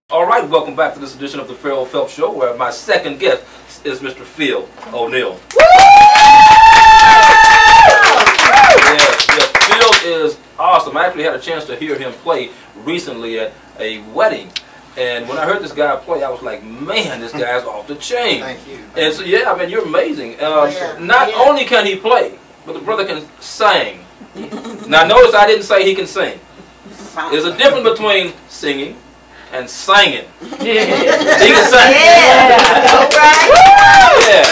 All right, welcome back to this edition of the Ferrell Phelps Show, where my second guest is Mr. Phil O'Neal. Yes, Phil is awesome. I actually had a chance to hear him play recently at a wedding. And when I heard this guy play, I was like, man, this guy's off the chain. Thank you. And so, yeah, I mean, you're amazing. Not only can he play, but the brother can sing. Now, notice I didn't say he can sing. There's a difference between singing and singing. He can sing. Yeah, right. Yeah,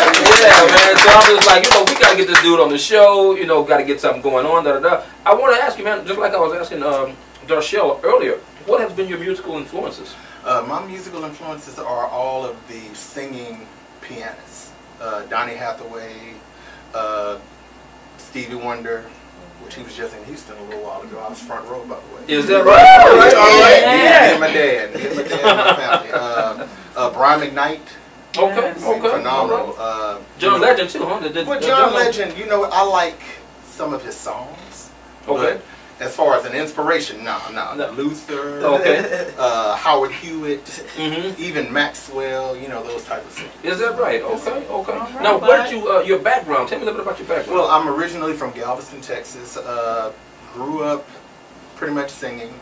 man. So I'm just like, we got to get this dude on the show. Got to get something going on. I want to ask you, man, just like I was asking Darshell earlier, what has been your musical influences? My musical influences are all of the singing pianists. Donny Hathaway, Stevie Wonder, which he was just in Houston a little while ago. I was front row, by the way. Is that right? All right. Yeah. And my dad and my family. Brian McKnight. Okay. Phenomenal. John Legend too, huh? Well, John Legend, I like some of his songs. Okay. As far as an inspiration, no. Luther, Howard Hewitt, even Maxwell, those type of things. Is that right? Okay. Now, where did your background? Tell me a little bit about your background. Well, I'm originally from Galveston, Texas. Grew up pretty much singing,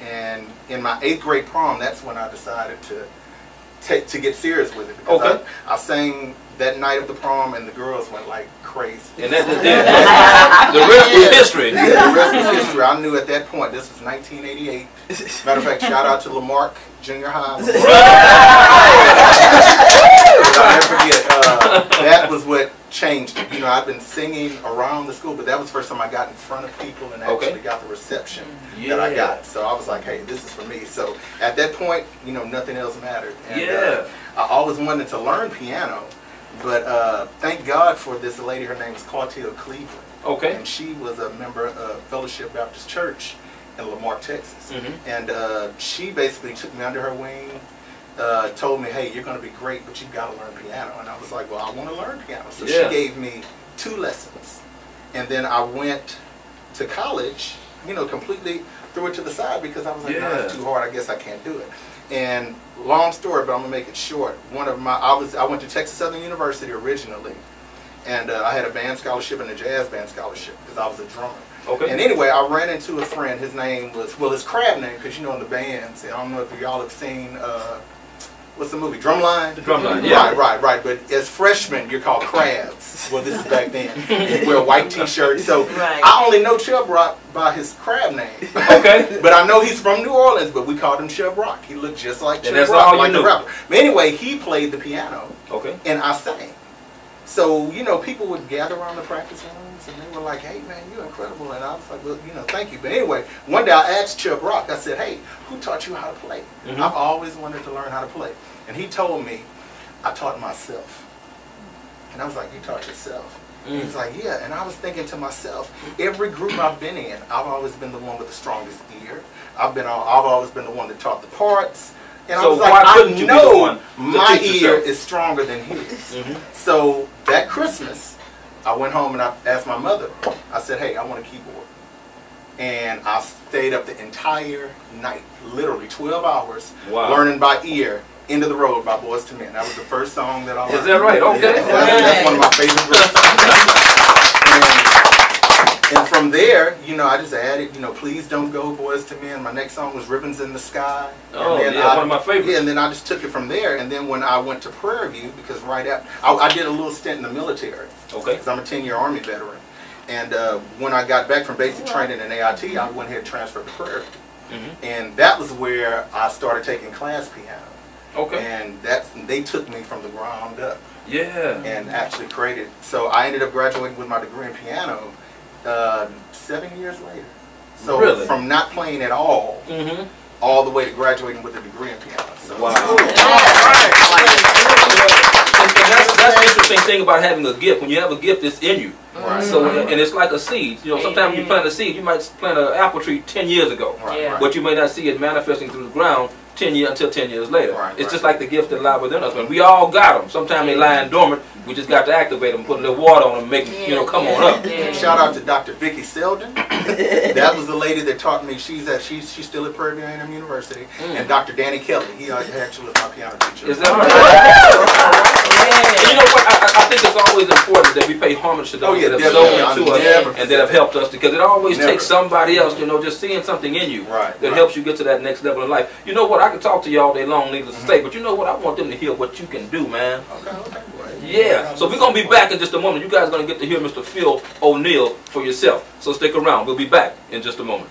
and in my 8th grade prom, that's when I decided to get serious with it. Because I sang that night of the prom, and the girls went like crazy. And the rest was history. Yeah, the rest was history. I knew at that point, this was 1988. Matter of fact, shout out to Lamarck Junior High. I'll never forget. That was what changed it. I've been singing around the school, but that was the first time I got in front of people and actually got the reception that I got. So I was like, hey, this is for me. So at that point, nothing else mattered. And, I always wanted to learn piano. But thank God for this lady. Her name is Clotilde Cleveland. Okay. And she was a member of Fellowship Baptist Church in Lamarck, Texas. And she basically took me under her wing, told me, hey, you're going to be great, but you've got to learn piano. And I was like, well, I want to learn piano. So she gave me 2 lessons. And then I went to college, completely threw it to the side because I was like, no, it's too hard. I guess I can't do it. And long story, but I'm gonna make it short. I went to Texas Southern University originally, and I had a band scholarship and a jazz band scholarship because I was a drummer. Okay. And anyway, I ran into a friend. His name was, well, his crab name, because in the bands. I don't know if y'all have seen what's the movie? Drumline? Drumline, yeah. Right. But as freshmen, you're called crabs. Well, this is back then. You wear white t-shirts. So I only know Chubb Rock by his crab name. Okay. But I know he's from New Orleans, but we called him Chubb Rock. He looked just like Chubb Rock, like the rapper. But anyway, he played the piano. Okay. And I sang. So, people would gather around the practice rooms, and they were like, hey, man, you're incredible. And I was like, well, thank you. But anyway, one day I asked Chubb Rock, I said, hey, who taught you how to play? I've always wanted to learn how to play. And he told me, I taught myself. And I was like, you taught yourself? He was like, yeah. And I was thinking to myself, every group I've been in, I've always been the one with the strongest ear. I've always been the one that taught the parts. And so I was like, I know my ear is stronger than his. So that Christmas, I went home and I asked my mother, I said, hey, I want a keyboard. And I stayed up the entire night, literally 12 hours, learning by ear, End of the Road by Boys to Men. That was the first song that I learned. Is that right? Okay. That's one of my favorite groups. And from there, I just added, Please Don't Go, Boys to Men. My next song was Ribbons in the Sky. Oh, yeah, one of my favorites. Yeah, and then I just took it from there. And then when I went to Prairie View, because right after, I did a little stint in the military. Okay. Because I'm a 10-year Army veteran. And when I got back from basic training in AIT, I went ahead and transferred to Prairie View. And that was where I started taking class piano. Okay. And they took me from the ground up. Yeah. And actually created. So I ended up graduating with my degree in piano 7 years later. So from not playing at all, all the way to graduating with a degree in piano. So wow. That's the interesting thing about having a gift. When you have a gift, it's in you. So and it's like a seed. Sometimes when you plant a seed, you might plant an apple tree 10 years ago, but you may not see it manifesting through the ground until 10 years later. It's just like the gift that lie within us. When we all got them, sometimes they lying dormant, We just got to activate them, put a little water on them, and make them, you know, come on up. Shout out to Dr. Vicky Selden. That was the lady that taught me. She's still at Prairie View A&M University. And Dr. Danny Kelly. He actually was my piano teacher. Is that right? And you know what? I think it's always important that we pay homage to those that have sold into us and that have helped us, because it always takes somebody else, you know, just seeing something in you that helps you get to that next level in life. You know what? I can talk to you all day long, needless to say, but you know what? I want them to hear what you can do, man. Yeah. So we're going to be back in just a moment. You guys are going to get to hear Mr. Phil O'Neill for yourself. So stick around. We'll be back in just a moment.